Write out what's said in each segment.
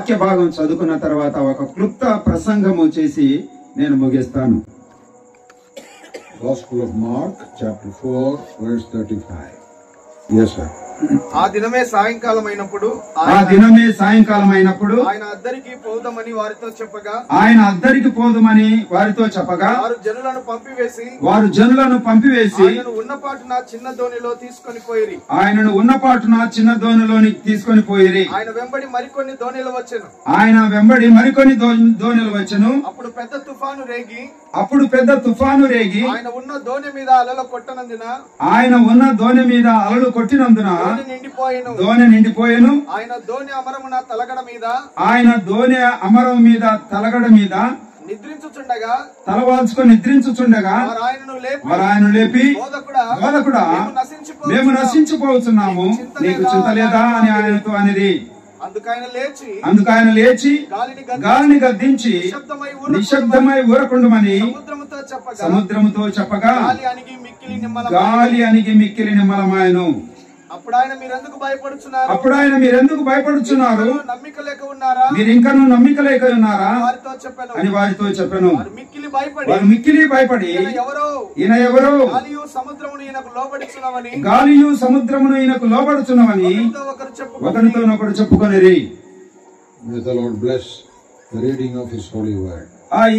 వాక్య భాగం చదువుకున్న తర్వాత ఒక క్లుప్త ప్రసంగము చేసి నేను ముగిస్తాను. Gospel of Mark, chapter 4, verse 35. Yes, sir. ఆ దినమే సాయంకాలం అయినప్పుడు ఆయన అద్దరికి పోదమని వారితో చెప్పగా వారు జనులను పంపివేసి ఆయనను ఉన్నపాటున చిన్న దోణిలోని తీసుకొని పోయిరి. ఆయన వెంబడి మరికొన్ని దోణిలు వచ్చెను. అప్పుడు పెద్ద తుఫాను రేగి ఆయన ఉన్న దోణి మీద అలలు కొట్టినందున దోణి నిండిపోయెను. ఆయన దోణి అమరం మీద తలగడ మీద తలవాల్చుకొని నిద్రించుచుండగా వారు ఆయనను లేపి, బోధకుడా, మేము నశించిపోతున్నాము, నీకు చింత లేదా అని ఆయనతో అనేది. అందుకైన లేచి గాలిని గద్దించి నిశ్శబ్దమై ఊరకుండమని సముద్రముతో చెప్పగా గాలి అణిగి మిక్కిలి నిమ్మలమాయెను. అప్పుడు ఆయన మీరెందుకు భయపడుచున్నారు, మీరు ఇంకనూ నమ్మిక లేక ఉన్నారా అని వారితో చెప్పాను. వారు మిక్కిలి భయపడి ఈయన ఎవరో గాలియు సముద్రమును ఈయనకు లోబడుచున్నవని ఒకరితోనొకరు చెప్పుకొనిరి.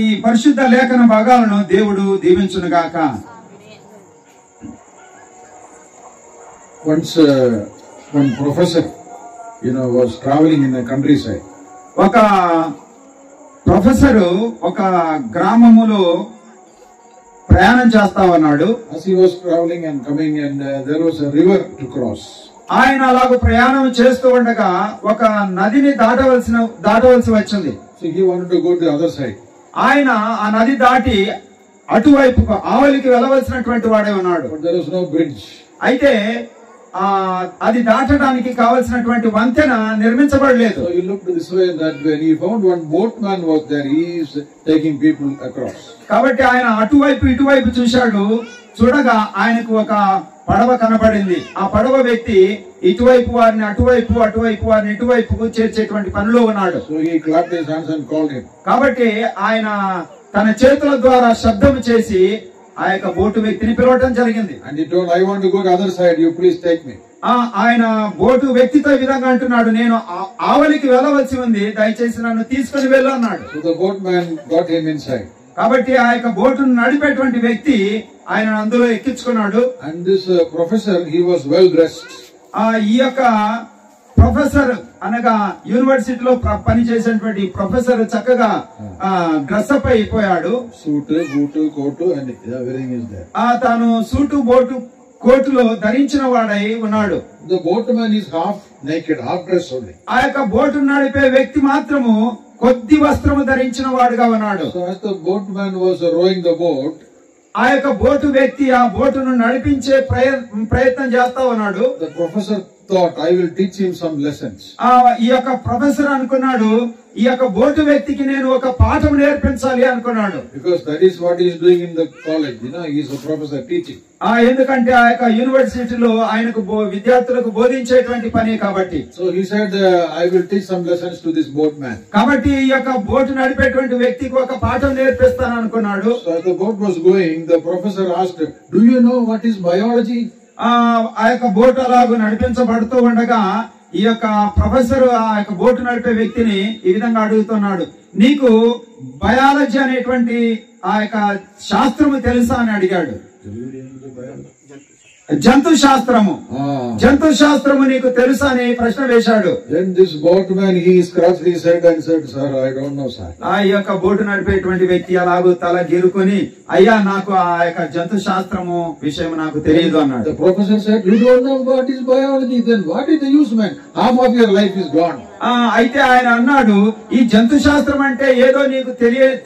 ఈ పరిశుద్ధ లేఖన భాగాలను దేవుడు దీవించునుగాక. Once one professor, was traveling in the countryside. ఒక ప్రొఫెసర్ ఒక గ్రామములో ప్రయాణం చేస్తా ఉన్నాడు. As he was traveling and coming, and there was a river to cross. ఆయన అలాగ ప్రయాణం చేస్తూ ఉండగా ఒక నదిని దాటవలసి వచ్చింది. So he wanted to go to the other side. ఆయన ఆ నది దాటి అటువైపు ఆవలికి వెళ్ళవలసినటువంటి వాడే ఉన్నాడు. But there was no bridge. అయితే అది దాటడానికి కావలసినటువంటి వంతెన నిర్మించబడలేదు. So he looked this way and that way, and he found one boatman was there. He is taking people across. కాబట్టి ఆయన అటువైపు ఇటువైపు చూశాడు. చూడగా ఆయనకు ఒక పడవ కనబడింది. ఆ పడవ వ్యక్తి ఇటువైపు వారిని అటువైపు వారిని ఇటువైపు చేర్చేటువంటి పనిలో ఉన్నాడు. So he clapped his hands and called him. కాబట్టి ఆయన తన చేతుల ద్వారా శబ్దం చేసి ఆ యొక్క బోటు వ్యక్తిని పిలవటం జరిగింది. And he told, I want to go to the other side, you please take me. ఆయన బోటు వ్యక్తితో ఈ విధంగా అంటున్నాడు, నేను ఆవలికి వెళ్ళవలసి ఉంది, దయచేసి నన్ను తీసుకుని వెళ్ళు అన్నాడు. So the boatman got him inside. కాబట్టి ఆ యొక్క బోటును నడిపేటువంటి వ్యక్తి ఆయన అందులో ఎక్కించుకున్నాడు. And this professor, he was well dressed. ఈ యొక్క ప్రొఫెసర్ అనగా యూనివర్సిటీలో పనిచేసేటువంటి ప్రొఫెసర్ చక్కగా డ్రెస్అప్ అయిపోయాడు. Suit boot coat and everything is there. తాను సూటు బోటు కోటులో ధరించిన వాడై ఉన్నాడు. The boatman is half naked, half dressed only. ఆ యొక్క బోటు నడిపే వ్యక్తి మాత్రము కొద్ది వస్త్రము ధరించిన వాడుగా ఉన్నాడు. So as the boatman was rowing the boat, ఆ యొక్క బోటు వ్యక్తి ఆ బోటును నడిపించే ప్రయత్నం చేస్తా ఉన్నాడు. The professor thought, I will teach him some lessons. ఈ యొక్క ప్రొఫెసర్ అనుకున్నాడు, ఈ యొక్క బోటు వ్యక్తికి నేను ఒక పాఠం నేర్పించాలి అనుకున్నాడు. Because that is what he is doing in the college. He is a professor teaching. ఎందుకంటే ఆ యొక్క యూనివర్సిటీలో ఆయనకు విద్యార్థులకు బోధించేటువంటి పని కాబట్టి. So he said, I will teach some lessons to this boatman. కాబట్టి ఈ యొక్క బోటు నడిపేటువంటి వ్యక్తికి ఒక పాఠం నేర్పిస్తాను అనుకున్నాడు. So as the boat was going, the professor asked, do you know what is biology? ఆ యొక్క బోటు అలాగూ నడిపించబడుతూ ఉండగా ఈ యొక్క ప్రొఫెసర్ ఆ యొక్క బోటు నడిపే వ్యక్తిని ఈ విధంగా అడుగుతున్నాడు, నీకు బయాలజీ అనేటువంటి ఆ యొక్క శాస్త్రము తెలుసా అని అడిగాడు. జంతు శాస్త్రము నీకు తెలుసా అని ప్రశ్న వేశాడు. Then this boatman, he scratched his head and said, sir, I don't know, sir. ఆ యొక్క బోటు నడిపేటువంటి వ్యక్తి అలాగూ తల గీరుకొని, అయ్యా నాకు ఆ యొక్క జంతు శాస్త్రము విషయం నాకు తెలియదు అన్నాడు. The professor said, you don't know what is biology, then what is the use, man? Half of your life is gone. అయితే ఆయన అన్నాడు, ఈ జంతు శాస్త్రం అంటే ఏదో నీకు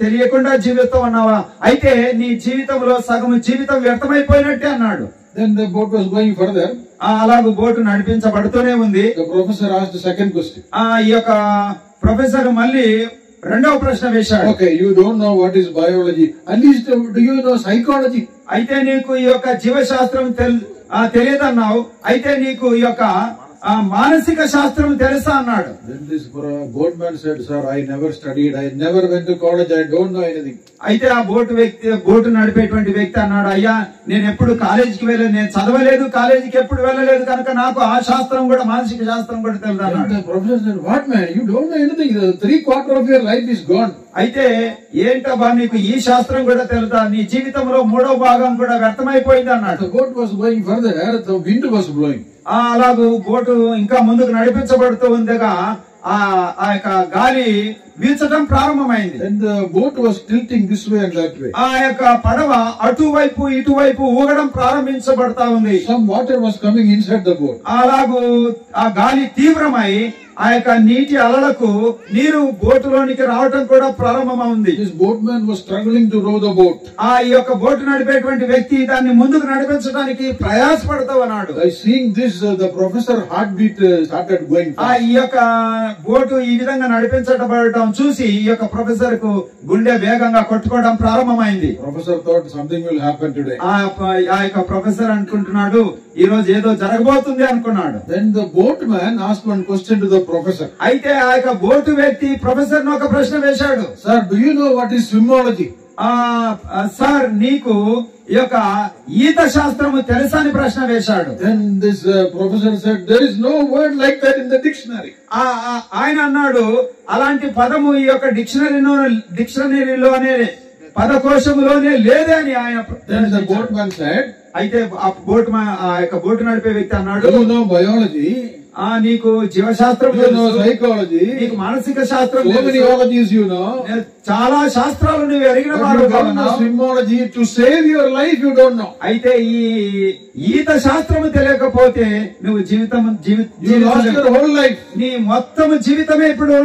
తెలియకుండా జీవిస్తూ ఉన్నావా, అయితే నీ జీవితంలో సగం జీవితం వ్యర్థమైపోయినట్టే అన్నాడు. Then the boat was going further. అలాగూ బోటు నడిపించబడుతూనే ఉంది. The professor asked the second question. ఈ యొక్క ప్రొఫెసర్ మళ్ళీ రెండవ ప్రశ్న వేశాడు. Okay, you don't know what is biology. At least do you know psychology? అయితే నీకు ఈ యొక్క జీవశాస్త్రం తెలియదన్నావు, అయితే నీకు ఈ యొక్క ఆ మానసిక శాస్త్రం తెలుసా అన్నాడు. Then this boatman said, "Sir, I never studied. I never went to college. I don't know anything." అయితే ఆ బోటు నడిపేటువంటి వ్యక్తి అన్నాడు, అయ్యా నేను ఎప్పుడు కాలేజీకి వెళ్ళలేదు, నేను చదవలేదు, కాలేజీకి ఎప్పుడు వెళ్ళలేదు, కనుక నాకు ఆ శాస్త్రం కూడా మానసిక శాస్త్రం కూడా తెలుసు And అన్నాడు. the professor said, "What man? You don't know anything. 3/4 of your life is gone." అయితే ఏంటబ్బా నీకు ఈ శాస్త్రం కూడా తెలుసా, నీ జీవితంలో 3వ భాగం కూడా వ్యర్థమైపోయింది అన్నాడు. The boat was going further. The wind was blowing. అలాగూ బోటు ఇంకా ముందుకు నడిపించబడుతూ ఉండగా ఆ యొక్క గాలి వీచడం ప్రారంభమైంది. And the boat was tilting this way and that way. ఆ యొక్క పడవ అటువైపు ఇటువైపు ఊగడం ప్రారంభించబడతా ఉంది. Some water was coming inside the boat. అలాగూ ఆ గాలి తీవ్రమై ఆ యొక్క నీటి అలలకు నీరు బోటులోనికి రావటం కూడా ప్రారంభమైంది. This boatman was struggling to row the boat. ఆ ఈ యొక్క బోటు నడిపేటువంటి వ్యక్తి దాన్ని ముందుకు నడిపించడానికి ప్రయాసపడుతూ ఉన్నాడు. By seeing this, the professor heartbeat started going ఆ fast. ఈ యొక్క బోటు ఈ విధంగా నడిపించబడటం చూసి ఈ యొక్క ప్రొఫెసర్ కు గుండె వేగంగా కొట్టుకోవడం ప్రారంభమైంది. Professor thought something will happen today. ఆ యొక్క ప్రొఫెసర్ అనుకుంటున్నాడు ఈ రోజు ఏదో జరగబోతుంది అనుకున్నాడు. Then the boatman asked one question to the professor. అయితే ఆ యొక్క బోటు వ్యక్తి ప్రొఫెసర్ ను ఒక ప్రశ్న వేశాడు. Sir, do you know what is swimology? Sir నీకు ఈ యొక్క ఈత శాస్త్రము తెలుసా అని ప్రశ్న వేశాడు. Then this professor said, there is no word like that in the dictionary. ఆయన అన్నాడు అలాంటి పదము ఈ యొక్క డిక్షనరీలోనే పదకోశములోనే లేదే అని ఆయన. Then the boatman said, అయితే ఆ యొక్క బోటు నడిపే వ్యక్తి అన్నాడు, you know biology, నీకు జీవశాస్త్రం you know psychology, నీకు మానసిక శాస్త్రం so many ologies you know. చాలా శాస్త్రాలు నువ్వు ఎరిగిన But వాడు you don't know swimology. To save your life, you don't know. అయితే ఈ ఈత శాస్త్రము తెలియకపోతే నువ్వు You lost your whole life. నీ మొత్తం జీవితమే ఇప్పుడు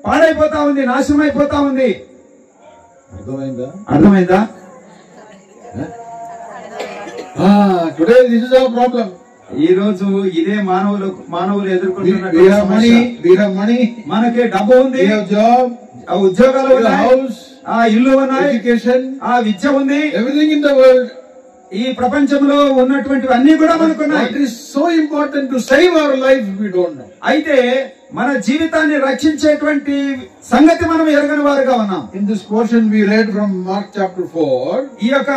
పాడైపోతా ఉంది, నాశనం అయిపోతా ఉంది. అర్థమైందా? Today this is our problem. ఈ రోజు ఇదే మానవులు ఎదుర్కొంటున్న We have money, మనకి డబ్బు ఉంది, we have job, ఉద్యోగాలు we have ఉన్నాయి, house, ఇల్లు ఉన్నాయి, education, విద్య ఉంది, everything in the world. ఈ ప్రపంచంలో ఉన్నటువంటి అన్ని కూడా మనకున్నాయి. What is so important to save our life we don't know. అయితే మన జీవితాన్ని రక్షించేటువంటి సంగతి మనం ఎరగని వారుగా ఉన్నాం. In this portion we read from Mark chapter 4. ఈ యొక్క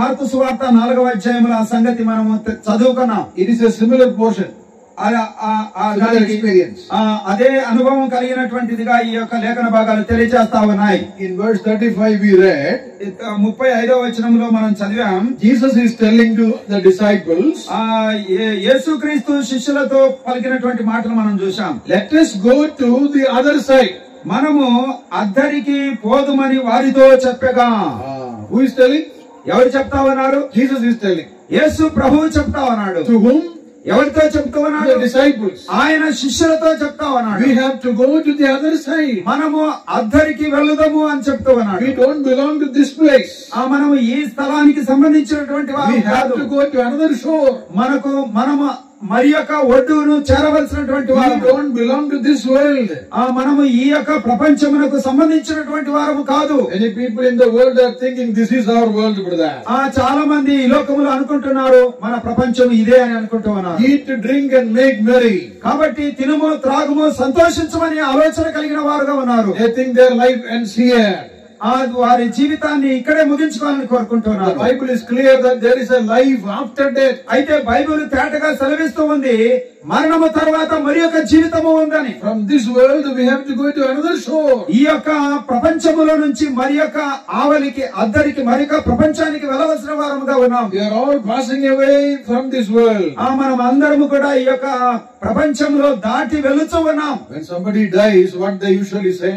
మార్కు సువార్త 4వ అధ్యాయంలో ఆ సంగతి మనం చదువుకున్నాం. It is a similar portion. అదే అనుభవం కలిగినటువంటిదిగా ఈ యొక్క లేఖన భాగాలు తెలియజేస్తా ఉన్నాయి. In verse 35 we read, 35వ వచనంలో మనం చదివాం, Jesus is telling to the disciples, యేసుక్రీస్తు శిష్యులతో పలికినటువంటి మాటలు మనం చూసాం. let us go to the other side. మనము అద్దరికి పోదుమని వారితో చెప్పగా. Who is telling? ఎవరు చెప్తా ఉన్నారు? Jesus is telling. యేసు ప్రభువు చెప్తా ఉన్నాడు. To whom? ఎవరితో చెప్తా ఉన్నాడు? The disciples. ఆయన శిష్యులతో చెప్తా ఉన్నాడు. We have to go to the other side. మనము అద్దరికి వెళ్దాము అని చెప్తూ ఉన్నాడు. We don't belong to this place. మనము ఈ స్థలానికి సంబంధించినటువంటి వారు We have to go to another shore. మనము మరి యొక్క ఒడ్డును చేరవలసినటువంటి వారు. We don't belong to this world. మనము ఈ యొక్క ప్రపంచమునకు సంబంధించినటువంటి వారము కాదు. Many people in the world are thinking this is our world, brother. చాలా మంది ఈ లోకములో అనుకుంటున్నారు మన ప్రపంచం ఇదే అని అనుకుంటూ ఉన్నారు. Eat, drink and make merry. కాబట్టి తినుము త్రాగుము సంతోషించమని ఆలోచన కలిగిన వారుగా ఉన్నారు. They think their life ends here. వారి జీవితాన్ని ఇక్కడే ముగించుకోవాలని కోరుకుంటున్నారు. The Bible is clear that there is a life after death. అయితే బైబిల్ తేటగా సెలవిస్తూ ఉంది మరణము తర్వాత మరి యొక్క జీవితము ఉందని. From this world we have to go to another shore. ఈ యొక్క ప్రపంచములో నుంచి మరి యొక్క ఆవలికి అద్దరికి మరి యొక్క ప్రపంచానికి వెళ్ళవలసిన వారముగా ఉన్నాం. We are all passing away from this world. మనం అందరము కూడా ఈ యొక్క ప్రపంచంలో దాటి వెళుతూ ఉన్నాం. When somebody dies, what they usually say?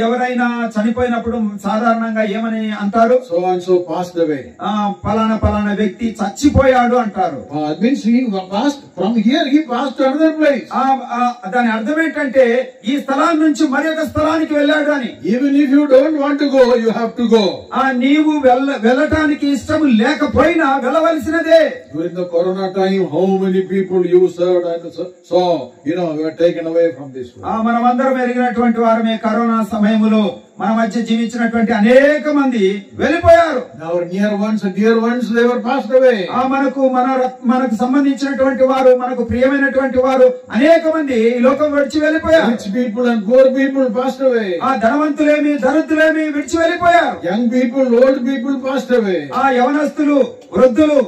ఎవరైనా చనిపోయినప్పుడు సాధారణంగా ఏమని అంటారు? So and so passed away. పలానా వ్యక్తి చచ్చిపోయాడు అంటారు. It means he passed from here, he passed to another place. దాని అర్థం ఏంటంటే ఈ స్థలం నుంచి మరి ఒక స్థలానికి వెళ్ళాడు అని. Even if you don't want to go, you have to go. నీవు వెళ్ళటానికి ఇష్టం లేకపోయినా వెళ్ళవలసినదే. During the corona time, how many people you served and so, you were taken away from this world. మనమందరం ఎరిగినటువంటి వారమే కరోనా సమయములో మన మధ్య జీవించినటువంటి అనేక మంది వెళ్ళిపోయారు. Our near ones and dear ones, they were passed away. మనకు సంబంధించినటువంటి వారు, మనకు ప్రియమైనటువంటి వారు అనేక మంది ఈ లోకం విడిచి వెళ్ళిపోయారు. Rich people and poor people passed away. ధనవంతులేమి దరిద్రులేమి విడిచి వెళ్ళిపోయారు. Young people, old people passed away. యవనస్తులు, వృద్ధులు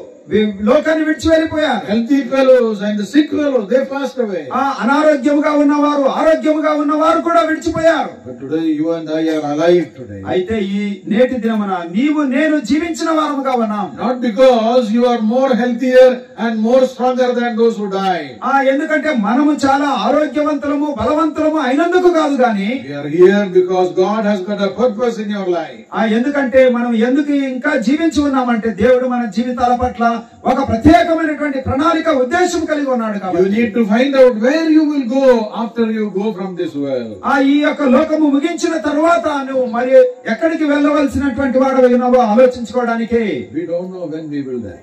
లోకాన్ని విడిచి వెళ్ళిపోయారు. Healthy fellows and the sick fellows, they passed away. అనారోగ్యముగా ఉన్నవారు, ఆరోగ్యముగా ఉన్నవారు కూడా విడిచిపోయారు. But today you and I are alive today. అయితే ఈ నేటి దినమున నీవు నేను జీవించిన వారముగా ఉన్నాం. Not because you are more healthier and more stronger than those who died. ఎందుకంటే మనము చాలా ఆరోగ్యవంతులము, బలవంతులము అయినందుకు కాదు గాని, we are here because God has got a purpose in your life. ఎందుకంటే మనం ఎందుకు ఇంకా జీవించి ఉన్నామంటే దేవుడు మన జీవితాల పట్ల ఒక ప్రత్యేకమైనటువంటి ప్రణాళిక, ఉద్దేశం కలిగి ఉన్నాడు. You need to find out where you will go after you go from this world. ఈ యొక్క లోకము ముగించిన తర్వాత నువ్వు మరి ఎక్కడికి వెళ్ళవలసినటువంటి వాడు ఉన్నావో ఆలోచించుకోవడానికి. We don't know when we will die.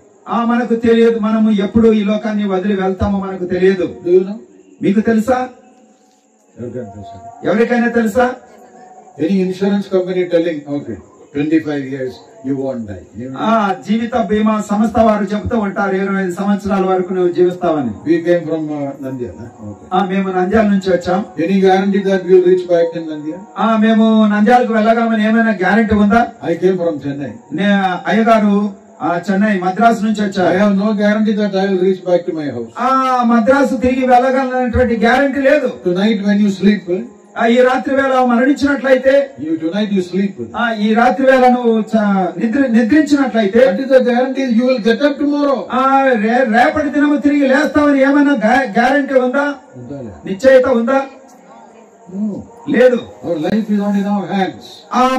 మనకు తెలియదు, మనము ఎప్పుడు ఈ లోకాన్ని వదిలి వెళ్తామో మనకు తెలియదు. Do you know? మీకు తెలుసా? ఎవరికైనా తెలుసా? Any insurance company telling, okay, 25 years you won't die. జీవిత బీమా సంస్థ వారు చెబుతూ ఉంటారు 25 సంవత్సరాల వరకు నువ్వు జీవిస్తావని. We came from Nandyal. Okay. మేము నంద్యాల నుంచి వచ్చాం. Any guarantee that we will reach back in Nandyal? మేము నంద్యాలకు వెళ్ళగలమని ఏమైనా గ్యారెంటీ ఉందా? I came from Chennai. అయ్యగారు చెన్నై, మద్రాసు నుంచి వచ్చారు. I have no guarantee that I will reach back to my house. Madras తిరిగి వెళ్ళగలనటువంటి గ్యారెంటీ లేదు. Tonight when you sleep, ఈ రాత్రి వేళ మరణించినట్లయితే, tonight you sleep, ఈ రాత్రి వేళ నువ్వు నిద్రించినట్లయితే, what is the guarantee you will get up tomorrow? రేపటి దినము తిరిగి లేస్తామని ఏమైనా గ్యారెంటీ ఉందా? నిశ్చయిత ఉందా? లేదు. Our life is not in our hands.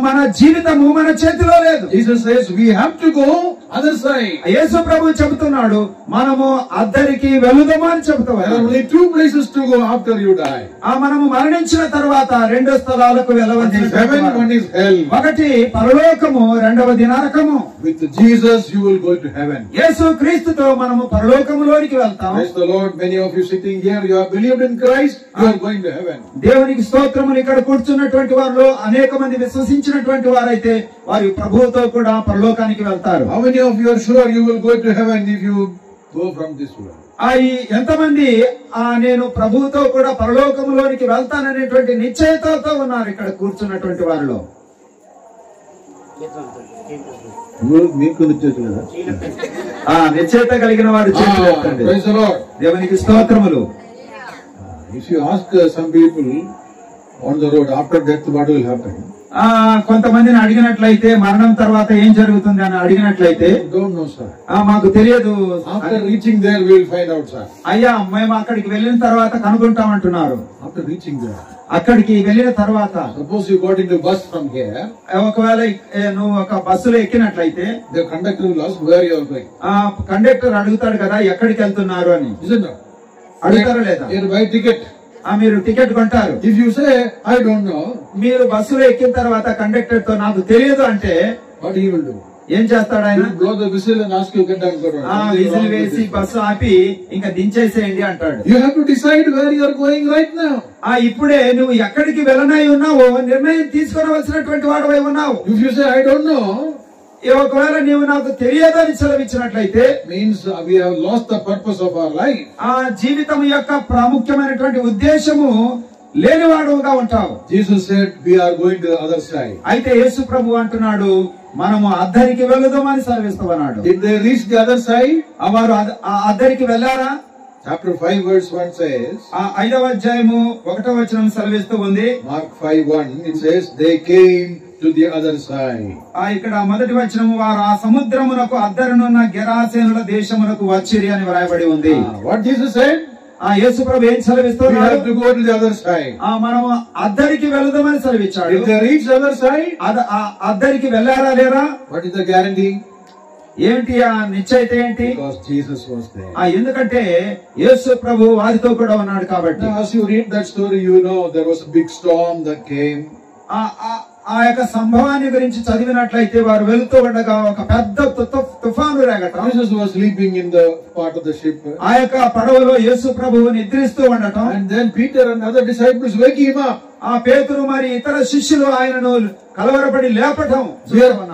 మన జీవితము మన చేతిలో లేదు. Jesus says we have to go other side. యేసు ప్రభు చెబుతున్నాడు మనము అద్దరికి వెళుదాము అని చెబుతాడు. There are only two places to go after you die. మనము మరణించిన తర్వాత రెండు స్థలాలకు వెళ్ళవలసి heaven, one is hell. ఒకటి పరలోకము, రెండవది నరకము. With Jesus you will go to heaven. యేసు క్రీస్తుతో మనము పరలోకములోనికి వెళ్తాం. Praise the Lord. Many of you sitting here, you have believed in Christ, you are going to heaven. దేవునికి స్తోత్రములు. ఇక్కడ కూర్చున్నటువంటి వారిలో అనేక మంది విశ్వసించినటువంటి వారైతే వారి ప్రభువుతో కూడా పరలోకానికి వెళ్తారు. How many of you are sure you will go to heaven if you go from this world? ఎంతమంది నేను ప్రభువుతో కూడా పరలోకములోనికి వెళ్తాననేటువంటి నిశ్చయతతో ఉన్నారు ఇక్కడ కూర్చున్నటువంటి వారిలో? మీకు నిశ్చయితలేదా? నిశ్చయిత కలిగిన వారు చేతులు ఎత్తండి. Praise the Lord. దేవునికి స్తోత్రములు. If you ask some people on the road after death what will happen, కొంతమందిని అడిగినట్లయితే మరణం తర్వాత ఏం జరుగుతుంది అని అడిగినట్లయితే, don't know sir, మాకు తెలియదు. after reaching there we will find out sir. అయ్యా మేము అక్కడికి వెళ్ళిన తర్వాత కనుగొంటామంటున్నారు. After reaching there, అక్కడికి వెళ్ళిన తర్వాత, suppose you got into bus from here, ఒకవేళ నువ్వు ఒక బస్సులో ఎక్కినట్లయితే the conductor will ask where you are going. Conductor అడుగుతాడు కదా ఎక్కడికి వెళ్తున్నారు అని. Isn't it? అడుగుతారా లేదా? You buy ticket. మీరు టికెట్ కొంటారు. If you say I don't know, మీరు బస్సులో ఎక్కిన తర్వాత కండక్టర్ తో నాకు తెలియదు అంటే what he will do? ఏం చేస్తాడు ఆయన? Blow the whistle and ask you get down. Whistle వేసి బస్సు ఆపి ఇంకా దించేసేయండి అంటాడు. You have to decide where you are going right now. ఇప్పుడే నువ్వు ఎక్కడికి వెళ్ళనై ఉన్నావో నిర్ణయం తీసుకొనవలసినటువంటి వాడవై ఉన్నావు. If you say I don't know, ఒకవేళ నీవు నాకు తెలియదని సెలవిచ్చినట్లయితే means we have lost the purpose of our life. జీవితం యొక్క ప్రాముఖ్యమైనటువంటి ఉద్దేశము లేనివాడుగా ఉంటావు. Jesus said we are going to the other side. అయితే యేసు ప్రభు అంటున్నాడు మనము అద్దరికి వెళుదామని సెలవిస్తున్నాడు. Did they reach the other side? వారు అద్దరికి వెళ్ళారా? Chapter 5 verse 1 says, 5వ అధ్యాయము 1వ వచనం సెలవిస్తూ ఉంది. Mark 5:1 it says they came to the other side. ఇక్కడ మొదటి వచనము వారు ఆ సముద్రమునకు అద్దరనున్న గెరాసేనుల దేశమునకు వచ్చిరి అని వ్రాయబడి ఉంది. What Jesus said? యేసు ప్రభు ఏం సెలవిస్తున్నాడు? We have to go to the other side. మనము అద్దరికి వెళదామని సెలవిచ్చాడు. Did they reach the other side? అద్దరికి వెళ్ళారా లేరా? What is the guarantee? ఏంటి ఆ నిశ్చయిత ఏంటి? Because Jesus was there. ఎందుకంటే యేసు ప్రభు వారితో కూడా ఉన్నాడు కాబట్టి. Now as you read that story, you know there was a big storm that came. ఆ యొక్క సంభవాన్ని గురించి చదివినట్లయితే వారు వెళ్తూ ఉండగా ఒక పెద్ద తుఫాను రేగటం. Jesus was sleeping in the part of the ship. ఆ యొక్క పడవలో యేసు ప్రభువు నిద్రిస్తూ ఉండటం. And then Peter and other disciples wake him up. ఆ పేతురు మరి ఇతర శిష్యులు ఆయనను కలవరపడి లేపటం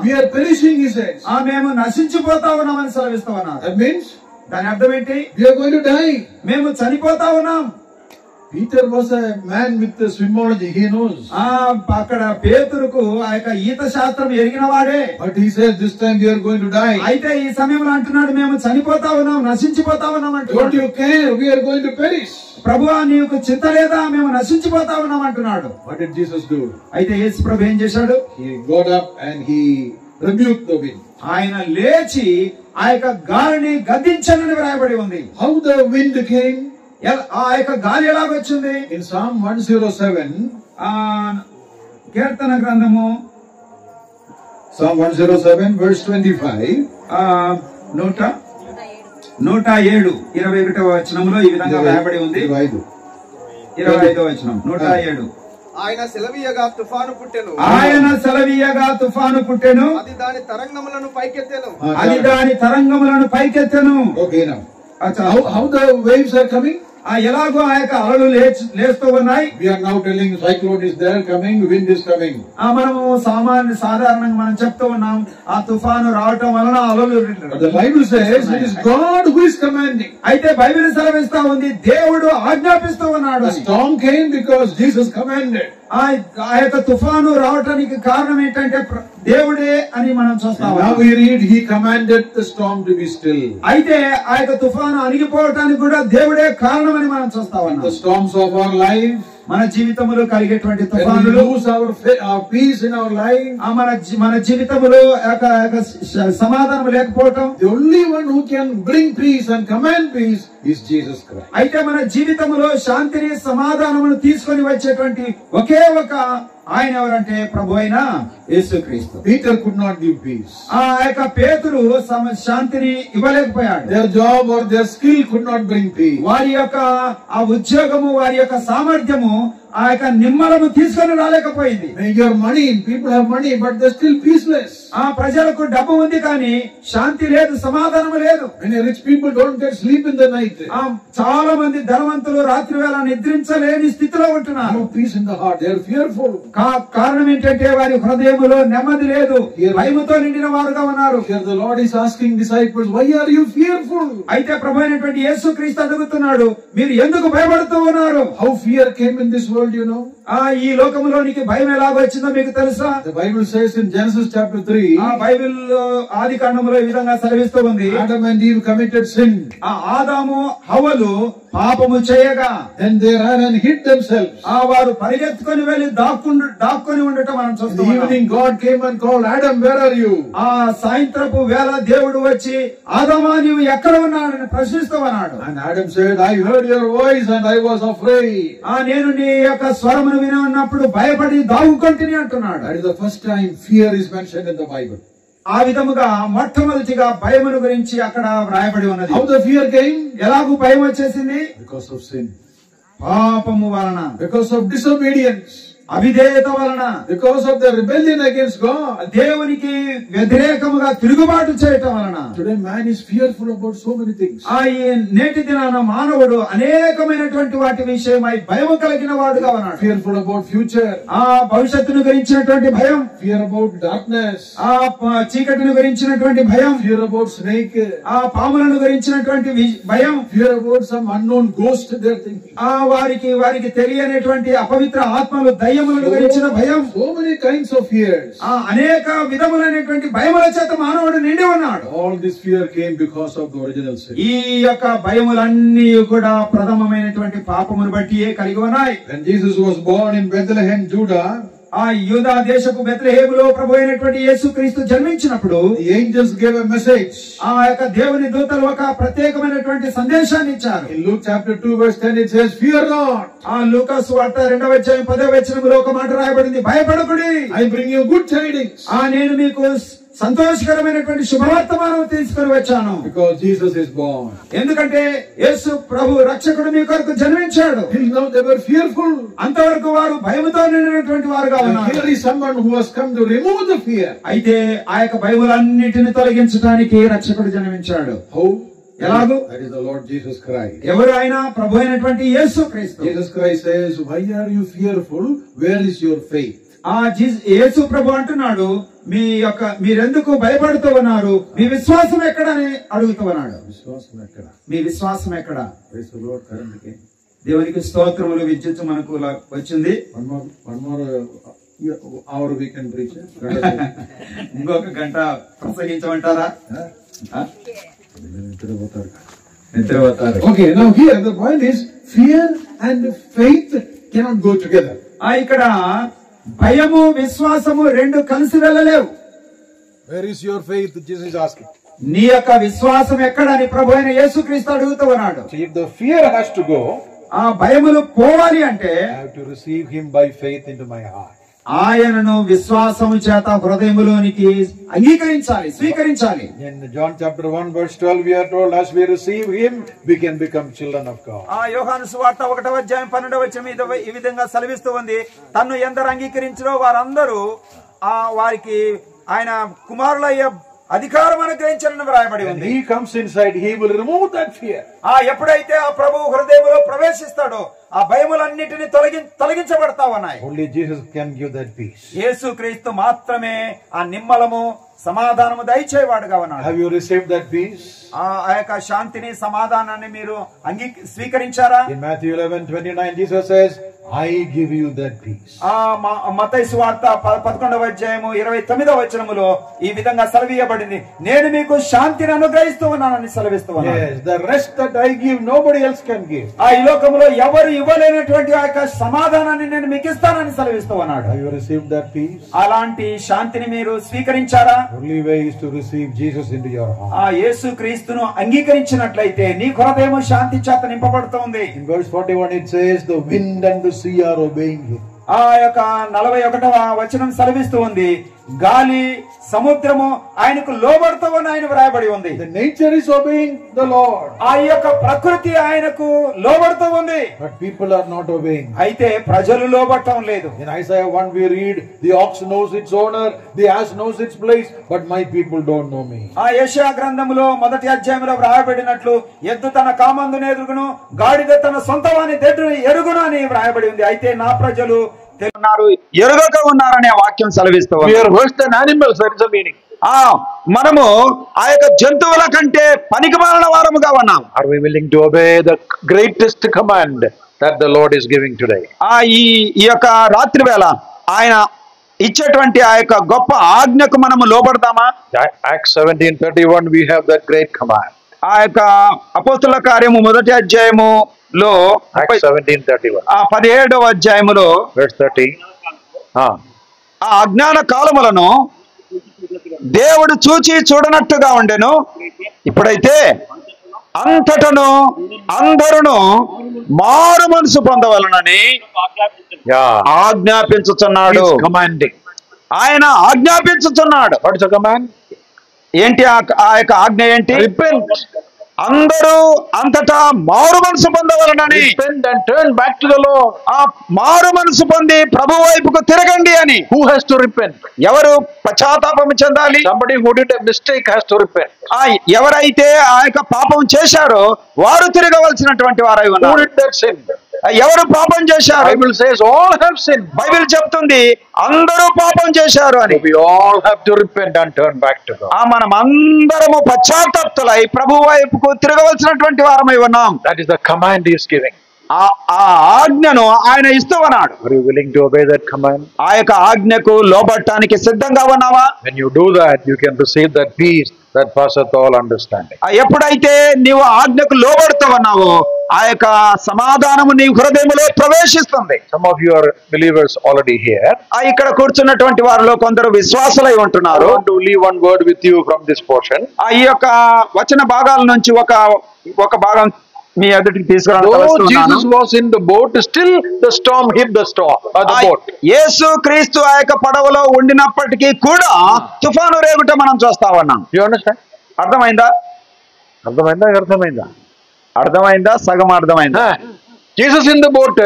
We are perishing, he says. మేము నశించిపోతా ఉన్నామని సెలవిస్తా ఉన్నారు. That means దాని అర్థం ఏంటి? we are going to die. మేము చనిపోతా ఉన్నాం. Peter was a man with the swimology, he knows. అక్కడ పేతురుకు ఆ యొక్క ఈత శాస్త్రం ఎరిగిన వాడే. But he says this time we are going to die. అయితే ఈ సమయంలో అంటున్నాడు మేము చనిపోతా ఉన్నాం, నశించిపోతా ఉన్నాం Don't అంటున్నాడు. you care? We are going to perish. ప్రభువా నీకు చింత లేదా, మేము నశించిపోతా ఉన్నాం అంటున్నాడు. What did Jesus do? అయితే యేసు ప్రభు ఏం చేశాడు? He got up and he rebuked the wind. ఆయన లేచి ఆ యొక్క గాలిని గద్దించనని వ్రాయబడి ఉంది. How the wind came? ఆ యొక్క గాలి ఎలాగొచ్చింది? In Psalm 107, కీర్తన గ్రంథము Psalm 107 verse 25. 107 21వ వచనంలో ఈ విధంగా వ్రాయబడి ఉంది. 25వ వచనం 107. ఆయన సెలవీయగా తుఫాను పుట్టెను. ఆయన సెలవీయగా తుఫాను పుట్టెను. అది దాని తరంగములను పైకెత్తెను. అది దాని తరంగములను పైకెత్తెను. Okay, now. అచ్చా. How the waves are coming? ఎలాగో ఆ యొక్క అలలు లేస్తూ ఉన్నాయి. We are now telling cyclone is there coming, wind is coming. మనము సాధారణంగా మనం చెప్తూ ఉన్నాం ఆ తుఫాను రావటం వలన అలలు. But the Bible says it is God who is commanding. అయితే బైబిల్ సెలవిస్తా ఉంది దేవుడు ఆజ్ఞాపిస్తూ ఉన్నాడు. The storm came because Jesus commanded. ఆ యొక్క తుఫాను రావటానికి కారణం ఏంటంటే దేవుడే అని మనం చూస్తాం. Now we read he commanded the storm to be still. అయితే ఆ యొక్క తుఫాను అణిగిపోవటానికి కూడా దేవుడే కారణమని మనం చూస్తా ఉన్నాం. The storms of our life, మన జీవితంలో కలిగేటువంటి when we తుఫానులు, lose our peace in our life, మన జీవితంలో సమాధానం లేకపోవటం, the only one who can bring peace and command peace is Jesus Christ. అయితే మన జీవితంలో శాంతిని సమాధానమును తీసుకొని వచ్చేటువంటి ఒకే ఒక ఆయన ఎవరంటే ప్రభు అయిన యేసుక్రీస్తు. Peter could not give peace. ఆ యొక్క పేతురు శాంతిని ఇవ్వలేకపోయాడు. Their job or their skill could not bring peace. వారి యొక్క ఆ ఉద్యోగము, వారి యొక్క సామర్థ్యము ఆ యొక్క నిమ్మలను తీసుకొని రాలేకపోయింది. Your money, people have money, but they're still peaceless. ఆ ప్రజలకు డబ్బు ఉంది కానీ శాంతి లేదు, సమాధానము లేదు. Many rich people don't get sleep in the night. చాలా మంది ధనవంతులు రాత్రి వేళ నిద్రించలేని స్థితిలో ఉంటున్నారు. No peace in the heart. They are fearful. కారణం ఏంటంటే వారి హృదయములో నెమ్మది లేదు, భయముతో నిండిన వారుగా ఉన్నారు. Here the Lord is asking disciples, why are you fearful? అయితే ప్రభు అయినటువంటి యేసుక్రీస్తు అడుగుతున్నాడు, మీరు ఎందుకు భయపడుతూ ఉన్నారు? How fear came in this world, you know? ఈ లోకములోనికి భయం ఎలాగొచ్చిందో మీకు తెలుసా? The Bible says in Genesis chapter 3, Bible ఆది కాండములో ఈ విధంగా సెలవిస్తూ ఉంది. Adam and Eve committed sin. ఆదాము హవ్వలు పాపము చేయగా Then they ran and hid themselves. వారు పరిగెత్తుకొని వెళ్లి దాక్కుని ఉండటం మనం In the చూస్తాం. evening God came and called, Adam, where are you? సాయంత్రపు వేళ దేవుడు వచ్చి ఆదామా నీవు ఎక్కడ ఉన్నాడని ప్రశ్నిస్తూ ఉన్నాడు. And Adam said, I heard your voice and I was afraid. నేను నీ యొక్క స్వరమును విని ఉన్నప్పుడు భయపడి దాగుకొంటిని అంటున్నాడు. That is the first time fear is mentioned in the Bible. ఆ విధముగా మొట్టమొదటిగా భయమును గురించి అక్కడ వ్రాయబడి ఉన్నది. How the fear came? ఎలాగూ భయం వచ్చేసింది? Because of sin. పాపము వలన, Because of disobedience. అవిధేయత వలన, Because of the rebellion against God. దేవునికి వ్యతిరేకముగా తిరుగుబాటు చేయటం వలన. Today man is fearful about so many things. ఈ నేటి దినాన మానవుడు అనేకమైనటువంటి వాటి విషయమై భయము కలిగిన వాడుగా ఉన్నాడు. Fearful about future. భవిష్యత్తును గురించినటువంటి భయం, Fear about darkness. చీకటిని గురించినటువంటి భయం, Fear about snake. పాములను గురించినటువంటి భయం, Fear about some unknown ghost they are thinking. వారికి తెలియనటువంటి అపవిత్ర ఆత్మలు, దయ్యములను గురించిన భయం. So many kinds of fears. అనేక విధములైనటువంటి భయముల చేత మానవుడు నిండి ఉన్నాడు. All this fear came because of the original sin. ఈ యొక్క భయములన్నీ కూడా ప్రథమమైనటువంటి పాపమును బట్టి కలిగి ఉన్నాయి. When Jesus was born in Bethlehem, Judah, యూదా దేశపు బెత్లెహేములో ప్రభు అయినటువంటి యేసుక్రీస్తు జన్మించినప్పుడు the angels gave a message. ఆ యొక్క దేవుని దూతలు ఒక ప్రత్యేకమైనటువంటి సందేశాన్ని ఇచ్చారు. In Luke chapter 2 verse 10 it says, fear not. లూకా సువార్త 2వ అధ్యాయం 10వ వచనంలో ఒక మాట రాయబడింది, భయపడకుడి. I bring you good tidings. నేను మీకు సంతోషకరమైనటువంటి శుభవర్తమానం తీసుకొని వచ్చాను. Because Jesus is born. ఎందుకంటే యేసు ప్రభు రక్షకుడు మీ కొరకు జన్మించాడు. Till now they were fearful. అంతవరకు వారు భయముతో నిండినటువంటి వారుగా ఉన్నారు. Here is someone who has come to remove the fear. అయితే ఆ యొక్క భయములన్నిటిని తొలగించడానికి రక్షకుడు జన్మించాడు. How? ఎలాగూ? That is the Lord Jesus Christ. ఎవరు ఆయన? ప్రభు అయినటువంటి యేసు క్రీస్తు. Jesus Christ says, why are you fearful? Where is your faith? యేసు ప్రభు అంటున్నాడు, మీరెందుకు భయపడుతూ ఉన్నారు? మీ విశ్వాసం ఎక్కడని అడుగుతూ ఉన్నాడు. విశ్వాసం ఎక్కడ? మీ విశ్వాసం ఎక్కడ? Praise the Lord. కరెంట్కి దేవునికి స్తోత్రములు. విద్యుత్ మనకు వచ్చింది. One more hour we can preach. ఇంకొక గంట ప్రసంగించమంటారా? నిద్రపోతారు. Okay, now here the point is fear and faith cannot go together. ఇక్కడ భయము విశ్వాసము రెండు కలిసి వెళ్ళలేవు. Where is your faith? Jesus is asking. నీ యొక్క విశ్వాసం ఎక్కడని ప్రభు అయిన యేసుక్రీస్తు అడుగుతూ ఉన్నాడు. So if the fear has to go, ఆ భయములు పోవాలి అంటే I have to receive him by faith into my heart. ఆయనను విశ్వాసము చేత హృదయములోనికి అంగీకరించాలి, స్వీకరించాలి. In John chapter 1 verse 12 we are told, as we receive him we can become children of God. యోహాను సువార్త 1వ అధ్యాయం 12వ వచనం ఈ విధంగా సెలవిస్తూ ఉంది, తన్ను ఎందరు అంగీకరించారో వారందరూ వారికి ఆయన కుమారులయ్యే అధికారం అనుగ్రహించాలని వ్రాయబడి ఉంది. He comes inside, he will remove that fear. ఎప్పుడైతే ఆ ప్రభువు హృదయంలో ప్రవేశిస్తాడో ఆ భయములన్నిటిని తొలగించబడతా ఉన్నాయి. Only Jesus can give that peace. యేసుక్రీస్తు మాత్రమే ఆ నిమ్మలము సమాధానము దయచేవాడుగా ఉన్నాడు. Have you received that peace? ఆ యొక్క శాంతిని సమాధానాన్ని మీరు స్వీకరించారా? In Matthew 11:29 Jesus says, I give you that peace. మత్తయి సువార్త 11వ అధ్యాయము 29వ వచనములో ఈ విధంగా సెలవీయబడింది, నేను మీకు శాంతిని అనుగ్రహిస్తూ ఉన్నానని సెలవిస్తూ ఉన్నాను. Yes, the rest that I give nobody else can give. ఈ లోకములో ఎవరు ఇవ్వలేనటువంటి ఆ యొక్క సమాధానాన్ని నేను మీకు ఇస్తానని సెలవిస్తూ ఉన్నాడు. Have you received that peace? అలాంటి శాంతిని మీరు స్వీకరించారా? Only way is to receive Jesus into your heart. యేసు క్రీస్తును అంగీకరించినట్లయితే నీ హృదయము శాంతి చేత నింపబడుతుంది. In verse 41 it says, the wind and the sea are obeying him. ఆ యొక్క 41వ వచనం సెలవిస్తూ ఉంది, గాలి సముద్రము ఆయనకు లోబడుతూ అని ఆయన వ్రాయబడి ఉంది. The nature is obeying the Lord. ఆ యొక్క ప్రకృతి ఆయనకు లోబడుతూ ఉంది. But people are not obeying. అయితే ప్రజలు లోబడటం లేదు. In Isaiah 1 we read, the ox knows its owner, the ass knows its place, but my people don't know me. యెషయా గ్రంథములో 1వ అధ్యాయంలో వ్రాయబడినట్లు, ఎద్దు తన కామందును ఎరుగును, గాడిద తన సొంతవాని దెడ్డు ఎరుగును అని వ్రాయబడి ఉంది. అయితే నా ప్రజలు ఎరుగక ఉన్నారనే వాక్యం సెలవిస్తూ We are worse than animals, that is the meaning. మనము ఆ యొక్క జంతువుల కంటే పనికిమాలిన వారముగా ఉన్నాం. Are we willing to obey the greatest command that the Lord is giving today? ఈ యొక్క రాత్రి వేళ ఆయన ఇచ్చేటువంటి ఆ యొక్క గొప్ప ఆజ్ఞకు మనము లోబడతామా? Acts 17:31 we have that great command. ఆ యొక్క అపోస్తుల కార్యము 1వ అధ్యాయములో 17:31 17వ అధ్యాయములో verse 30. ఆ అజ్ఞాన కాలములను దేవుడు చూచి చూడనట్టుగా ఉండెను, ఇప్పుడైతే అంతటను అందరును మారు మనసు పొందవలనని ఆజ్ఞాపించుచున్నాడు. ఆయన ఆజ్ఞాపించుచున్నాడు. What is the command? ఏంటి ఆ యొక్క ఆజ్ఞ ఏంటి? Repent. అందరూ అంతటా మారు మనసు పొందవలనని. Repent and turn back to the Lord. ఆ మారు మనసు పొంది ప్రభు వైపుకు తిరగండి అని. Who has to repent? ఎవరు పశ్చాత్తాపం చెందాలి? Somebody who did a mistake has to repent. ఎవరైతే ఆ యొక్క పాపం చేశారో వారు తిరగవలసినటువంటి వారై ఉన్నారు. Who did that sin? ఎవరు పాపం చేశారు? Bible says all have sinned. Bible చెప్తుంది అందరూ పాపం చేశారు అని. We all have to repent and turn back to God. మనం అందరము పశ్చాత్తాప్తులై ప్రభు వైపుకు తిరగవలసినటువంటి వారమై ఉన్నాం. That is the command he is giving. ఆ ఆజ్ఞను ఆయన ఇస్తూ ఉన్నాడు. Are you willing to obey that command? ఆ యొక్క ఆజ్ఞకు లోబడటానికి సిద్ధంగా ఉన్నావా? When you do that, you can receive that peace that passeth all understanding. ఎప్పుడైతే నీవు ఆజ్ఞకు లోబడుతూ ఉన్నావో ఆ యొక్క సమాధానము నీ హృదయములో ప్రవేశిస్తుంది. Some of you are believers already here. ఇక్కడ కూర్చున్నటువంటి వారిలో కొందరు విశ్వాసులై ఉంటున్నారు. I want to leave one word with you from this portion. ఈ యొక్క వచన భాగాల నుంచి ఒక భాగం మీ ఎదుటికి తీసుకురావడానికి Jesus was in the boat, still the storm hit the boat. యేసు క్రీస్తు ఆ యొక్క పడవలో ఉండినప్పటికీ కూడా తుఫాను రేగుట మనం చూస్తా ఉన్నాం. You understand? అర్థమైందా? అర్థమైందా? సగం అర్థమైందా? Jesus in the boat.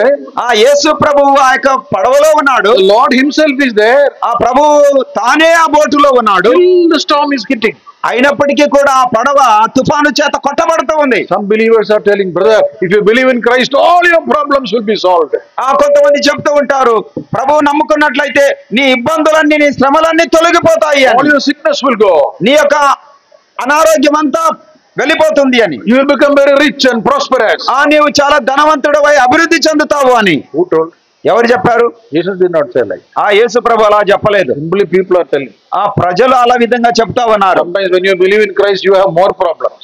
యేసు ప్రభువు ఆ యొక్క పడవలో ఉన్నాడు. The Lord himself is there. ఆ ప్రభువు తానే ఆ బోటులో ఉన్నాడు. Till the storm is hitting. అయినప్పటికీ కూడా ఆ పడవ తుఫాను చేత కొట్టబడుతూ ఉంది. Some believers are telling, brother, if you believe in Christ, all your problems will be solved. కొంతమంది చెప్తూ ఉంటారు, ప్రభువు నమ్ముకున్నట్లయితే నీ ఇబ్బందులన్నీ, నీ శ్రమలన్నీ తొలగిపోతాయి, All your sickness will go. నీ యొక్క అనారోగ్యం అంతా వెళ్ళిపోతుంది అని. You will become very rich and prosperous. నీవు చాలా ధనవంతుడవై అభివృద్ధి చెందుతావు అని. Who told? ఎవరు చెప్పారు? Jesus did not say like. యేసు ప్రభు అలా చెప్పలేదు. Simply people are telling. ప్రజలు అలా విధంగా చెప్తా ఉన్నారు. Sometimes when you believe in Christ, you have more problems.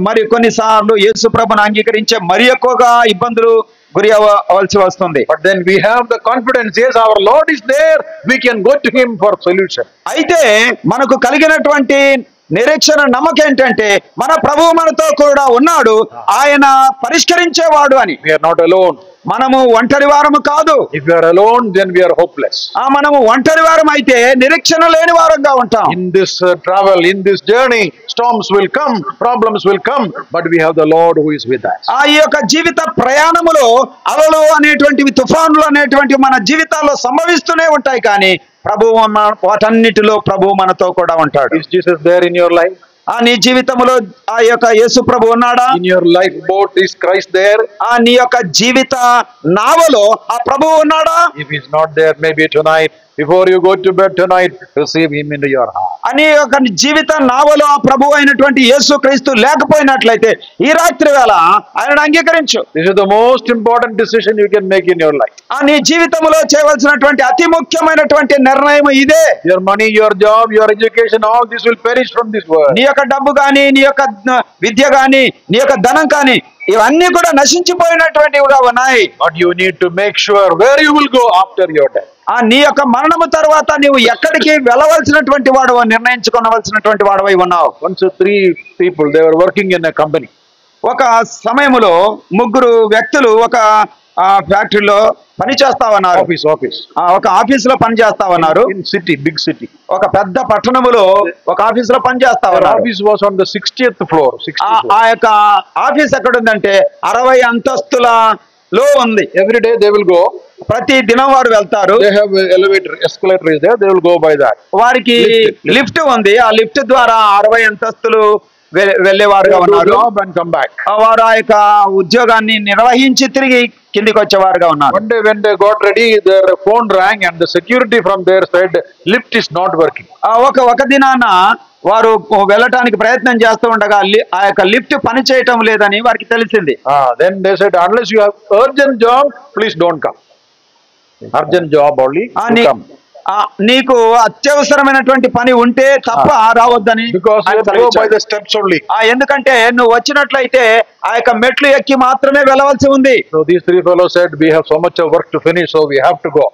మరి కొన్నిసార్లు యేసు ప్రభుని అంగీకరించే మరి ఎక్కువగా ఇబ్బందులు గురి అవ్వాల్సి వస్తుంది. But then we have the confidence, yes, our Lord is there, we can go to him for solution. అయితే మనకు కలిగినటువంటి నిరీక్షణ నమ్మకం ఏంటంటే మన ప్రభువు మనతో కూడా ఉన్నాడు, ఆయన పరిష్కరించేవాడు అని. We are not alone. మనము ఒంటరి వారము కాదు. If we are alone, then we are hopeless. మనము ఒంటరి వారం అయితే నిరీక్షణ లేని వారంగా ఉంటాం. In this travel, in this journey, storms will come, problems will come, but we have the Lord who is with us. ఈ యొక్క జీవిత ప్రయాణములో అలలు అనేటువంటివి, తుఫానులు అనేటువంటివి మన జీవితాల్లో సంభవిస్తూనే ఉంటాయి, కానీ ప్రభువు వాటన్నిటిలో ప్రభువు మనతో కూడా ఉంటాడు. Is Jesus there in your life? నీ జీవితంలో ఆ యొక్క యేసు ప్రభు ఉన్నాడా? In your life boat, is Christ there? నీ యొక్క జీవిత నావలో ఆ ప్రభువు ఉన్నాడా? If he's not there, maybe tonight, before you go to bed tonight, receive him into your heart. అని ఒక జీవిత నావలో ఆ ప్రభువు అయినటువంటి యేసు క్రీస్తు లేకపోయినట్లయితే ఈ రాత్రి వేళ ఆయనను అంగీకరించు. This is the most important decision you can make in your life. నీ జీవితంలో చేయవలసినటువంటి అతి ముఖ్యమైనటువంటి నిర్ణయం ఇదే. Your money, your job, your education, all this will perish from this world. నీ యొక్క డబ్బు కానీ, నీ యొక్క విద్య కానీ, నీ యొక్క ధనం కానీ, ఇవన్నీ కూడా నశించిపోయినటువంటివిగా ఉన్నాయి. But you need to make sure where you will go after your death. నీ యొక్క మరణము తర్వాత నీవు ఎక్కడికి వెళ్ళవలసినటువంటి వాడవో నిర్ణయించుకోవలసినటువంటి వాడవై ఉన్నావు. Once 3 people, they were working in a company. ఒక సమయంలో 3 వ్యక్తులు ఒక ఫ్యాక్టరీలో పని చేస్తా ఉన్నారు. Office. ఒక ఆఫీస్ లో పని చేస్తా ఉన్నారు. In city, big city. ఒక పెద్ద పట్టణములో ఒక ఆఫీస్ లో పని చేస్తా ఉన్నారు. Office was on the 60th floor. ఆ యొక్క ఆఫీస్ ఎక్కడ ఉందంటే 60 అంతస్తులలో ఉంది. Every day they will go. ప్రతి దినం వారు వెళ్తారు. They have elevator, escalator is there. They will go by that. వారికి లిఫ్ట్ ఉంది. ఆ లిఫ్ట్ ద్వారా 60 అంతస్తులు వెళ్ళేవారుగా ఉన్నారు. And come back. వారు ఆ యొక్క ఉద్యోగాన్ని నిర్వహించి తిరిగి కిందికి వచ్చేవారుగా ఉన్నారు. One day when they got ready, their phone rang and the security from there said lift is not working. ఒక దినాన వారు వెళ్ళటానికి ప్రయత్నం చేస్తూ ఉండగా ఆ యొక్క లిఫ్ట్ పని చేయటం లేదని వారికి తెలిసింది. Then they said, unless you have urgent job, please don't come. Urgent job only, come. నీకు అత్యవసరమైనటువంటి పని ఉంటే తప్ప రావద్దని. Because you go by the steps only. ఎందుకంటే నువ్వు వచ్చినట్లయితే ఆ యొక్క మెట్లు ఎక్కి మాత్రమే వెళ్ళవలసి ఉంది. So these 3 fellows said, we have so much of work to finish, so we have to go.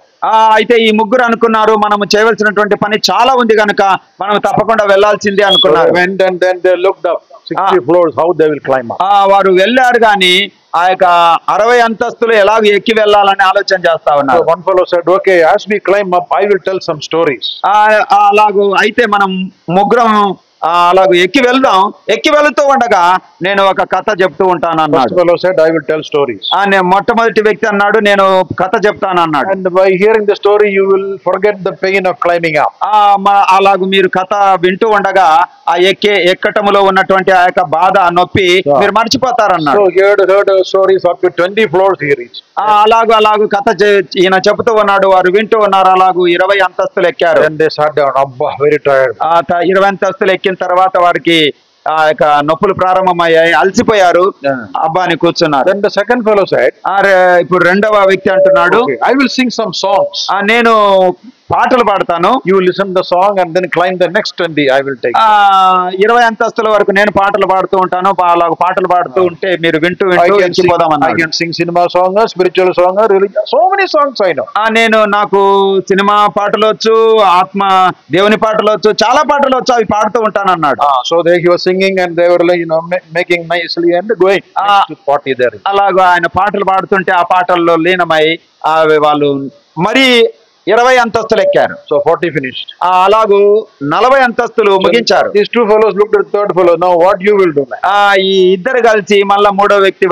అయితే ఈ 3 అనుకున్నారు, మనము చేయవలసినటువంటి పని చాలా ఉంది కనుక మనం తప్పకుండా వెళ్లాల్సిందే అనుకున్నారు. So went and then they looked up 60 floors, how they will climb up. వారు వెళ్ళారు కానీ ఆ యొక్క 60 అంతస్తులు ఎలాగ ఎక్కి వెళ్ళాలని ఆలోచన చేస్తా ఉన్నారు. So one fellow said, okay, as we climb up, I will tell some stories. అలాగూ అయితే మనం 3 అలాగ ఎక్కి వెళ్దాం. ఎక్కి వెళుతూ ఉండగా నేను ఒక కథ చెప్తూ ఉంటాను అన్నాడు. First fellow said, I will tell stories. మొట్టమొదటి వ్యక్తి అన్నాడు, నేను కథ చెప్తాను అన్నాడు. And by hearing the story, you will forget the pain of climbing up. అలాగూ మీరు కథ వింటూ ఉండగా ఆ ఎక్కటములో ఉన్నటువంటి ఆ యొక్క బాధ, నొప్పి మీరు మర్చిపోతారన్నాడు. So he heard stories up to 20 floors he reached. అలాగూ కథ ఈయన చెబుతూ ఉన్నాడు, వారు వింటూ ఉన్నారు. అలాగూ 20 అంతస్తులు ఎక్కారు. Then they sat down. Abba, very tired. 20 అంతస్తులు ఎక్కిన తర్వాత వారికి ఆ యొక్క నొప్పులు ప్రారంభమయ్యాయి, అలసిపోయారు. అబ్బా అని కూర్చున్నారు. Then the second fellow said, ఇప్పుడు 2వ వ్యక్తి అంటున్నాడు, I will sing some songs. నేను పాటలు పాడతాను. You will listen the song and then climb the next 20. I will take. 20 అంతస్తుల వరకు నేను పాటలు పాడుతూ ఉంటాను. అలాగ పాటలు పాడుతూ ఉంటే మీరు వింటూ ఎక్కిపోదామన్నారు. I can sing cinema song, spiritual song, religion. So many songs I know. నేను నాకు సినిమా పాటలు వచ్చు, ఆత్మ దేవుని పాటలు వచ్చు, చాలా పాటలు వచ్చు, అవి పాడుతూ ఉంటాను అన్నాడు. So he was singing and they were making nicely and going to party there. అలాగా ఆయన పాటలు పాడుతుంటే ఆ పాటల్లో లీనమై వాళ్ళు మరి 20 అంతస్తులు ఎక్కారు. So 40 finished. అలాగూ 40 అంతస్తులు ముగించారు. These 2 fellows looked at the third fellow. Now what you will do? ఈ ఇద్దరు కలిసి మళ్ళా 3వ వ్యక్తి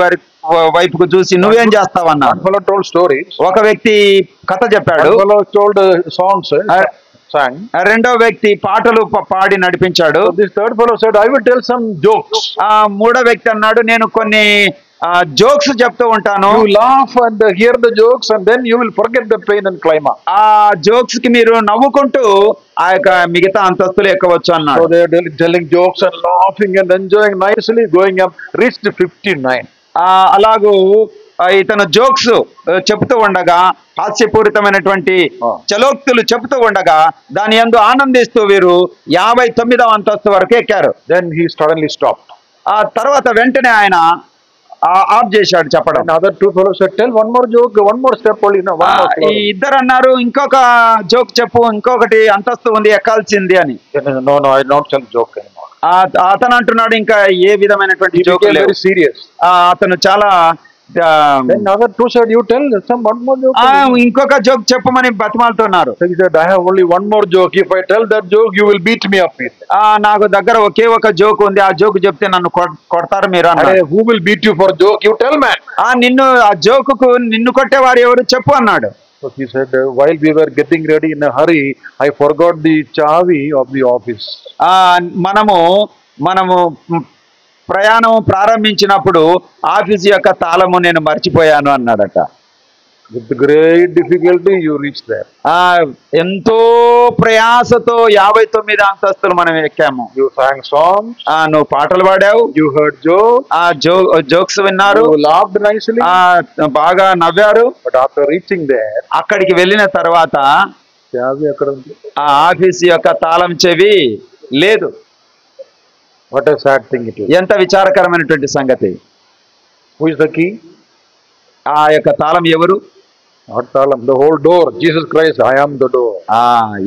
వైపుకు చూసి నువ్వేం చేస్తావన్నారు. One fellow told stories. ఒక వ్యక్తి కథ చెప్పాడు. One fellow told songs. sang. రెండో వ్యక్తి పాటలు పాడి నడిపించాడు. So this third fellow said, I will tell some jokes. మూడో వ్యక్తి అన్నాడు, నేను కొన్ని జోక్స్ చెప్తూ ఉంటాను. You laugh and hear the jokes and then you will forget the pain and climb up. ఆ జోక్స్ కి మీరు నవ్వుకుంటూ ఆ యొక్క మిగతా అంతస్తులు ఎక్కవచ్చు అన్నాడు. So they are telling jokes and laughing and enjoying nicely, going up, reached 59. అలాగూ ఇతను జోక్స్ చెప్తూ ఉండగా, హాస్యపూరితమైనటువంటి చలోక్తులు చెప్తూ ఉండగా దాని యందు ఆనందిస్తూ వీరు 59వ అంతస్తు వరకు ఎక్కారు. Then he suddenly stopped. ఆ తర్వాత వెంటనే ఆయన ఆఫ్ చేశాడు చెప్పడం. Other two fellows said, tell one more joke, one more step only. No, one more ఈ ఇద్దరు అన్నారు, ఇంకొక జోక్ చెప్పు, ఇంకొకటి అంతస్తు ఉంది ఎక్కాల్సింది అని. No, I don't tell joke anymore. అతను అంటున్నాడు, ఇంకా ఏ విధమైనటువంటి జోక్ లేదు. Very serious. అతను చాలా Then other two said, you tell some one more joke. ఇంకొక జోక్ చెప్పమని బతిమాలుతున్నారు. He said, I have only one more joke. If I tell that joke, you will beat me up. నాకు దగ్గర ఒకే ఒక joke ఉంది, ఆ joke చెప్తే నన్ను కొడతారు మీరు అన్నారు. Who will beat you for joke? You tell, man. నిన్ను ఆ జోకుకు నిన్ను కొట్టేవారు ఎవరు చెప్పు అన్నాడు. So he said, while we were getting ready in a hurry, I forgot the chavi of the office. మనము ప్రయాణం ప్రారంభించినప్పుడు ఆఫీస్ యొక్క తాళము నేను మర్చిపోయాను అన్నాడట. With great difficulty you reached there. ఎంతో ప్రయాసతో 59 అంతస్తులు మనం ఎక్కాము. You sang songs. నువ్వు పాటలు పాడావు. You heard jokes. జోక్స్ విన్నారు. You laughed nicely. బాగా నవ్వారు. But after reaching there, అక్కడికి వెళ్ళిన తర్వాత chavi akkada undi. ఆ ఆఫీస్ యొక్క తాళం చెవి లేదు. What a sad thing it is. ఎంత విచారకరమైనటువంటి సంగతి. Who is the key? ఆ యొక్క తాళం ఎవరు? Not talam, the whole door. Jesus Christ, I am the door.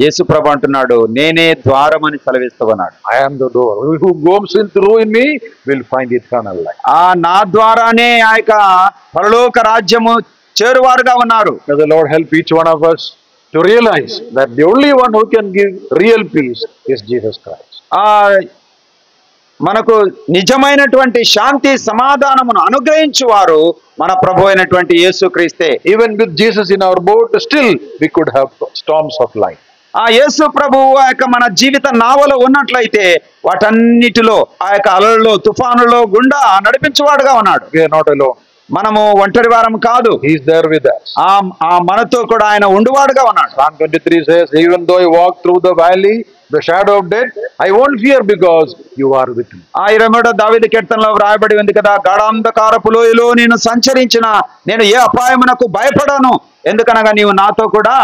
యేసు ప్రభు అంటున్నాడు, నేనే ద్వారం అని సెలవిస్తున్నాడు. I am the door. Who goes in through in me will find eternal life. నా ద్వారానే ఆ యొక్క పరలోక రాజ్యము చేరువారుగా ఉన్నారు. May the Lord help each one of us to realize that the only one who can give real peace is Jesus Christ. మనకు నిజమైనటువంటి శాంతి సమాధానమును అనుగ్రహించువారు మన ప్రభు అయినటువంటి యేసుక్రీస్తే. Even with Jesus in our boat, still we could have storms of life. యేసు ప్రభువు ఆ యొక్క మన జీవిత నావలో ఉన్నట్లయితే వాటన్నిటిలో ఆ యొక్క అలలలో తుఫానులో గుండా నడిపించేవాడుగా ఉన్నాడు. We are not alone. మనము ఒంటరి వారం కాదు. He is there with us. మనతో కూడా ఆయన ఉండువాడుగా ఉన్నాడు. Psalm 23 says, even though I walk through the valley, the shadow of death, I won't fear because you are with me. 23వ దావీదు కీర్తనలో వ్రాయబడి ఉంది కదా, గాఢాంధకారపు లోయలో నేను సంచరించిన నేను ఏ అపాయమునకు భయపడను, ఎందుకనగా నీవు నాతో కూడా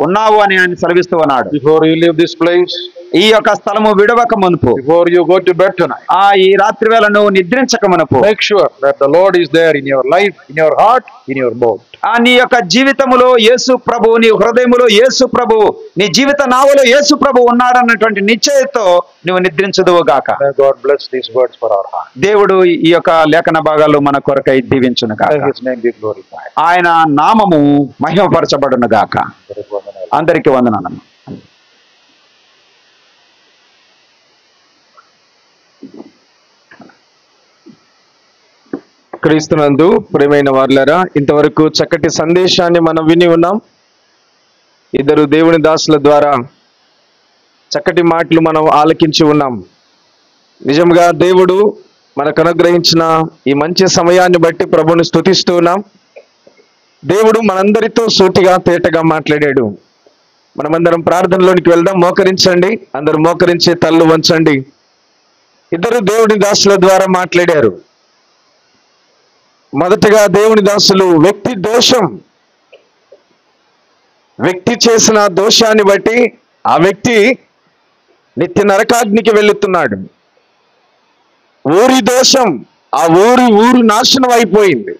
ఉన్నావు అని ఆయన సెలవిస్తూ ఉన్నాడు. Before you leave this place, ఈ యొక్క స్థలము విడవక మునుపు, before you go to bed tonight, ఈ రాత్రి వేళ నువ్వు నిద్రించక మునుపు, make sure that the Lord is there in your life, in your heart, in your boat. నీ యొక్క జీవితములో యేసు ప్రభు, నీ హృదయములో యేసు ప్రభు, నీ జీవిత నావలో యేసు ప్రభు ఉన్నాడన్నటువంటి నిశ్చయతో నువ్వు నిద్రించదువు గాక. May God bless these words for our heart. దేవుడు ఈ యొక్క లేఖన భాగాలు మన కొరకై దీవించును గాక. His name be glorified. ఆయన నామము మహిమపరచబడును గాక. అందరికీ వందనాలు. క్రీస్తునందు ప్రియమైన వారులారా, ఇంతవరకు చక్కటి సందేశాన్ని మనం విని ఉన్నాం. ఇద్దరు దేవుని దాసుల ద్వారా చక్కటి మాటలు మనం ఆలకించి ఉన్నాం. నిజంగా దేవుడు మనకు అనుగ్రహించిన ఈ మంచి సమయాన్ని బట్టి ప్రభువుని స్తుతిస్తూ ఉన్నాం. దేవుడు మనందరితో సూటిగా తేటగా మాట్లాడాడు. మనమందరం ప్రార్థనలోనికి వెళ్దాం. మోకరించండి, అందరూ మోకరించే తల్లు వంచండి. ఇద్దరు దేవుని దాసుల ద్వారా మాట్లాడారు. మొదటగా దేవుని దాసులు వ్యక్తి చేసిన దోషాన్ని బట్టి ఆ వ్యక్తి నిత్య నరకాగ్నికి వెళుతున్నాడు. ఊరి దోషం, ఆ ఊరు నాశనం అయిపోయింది.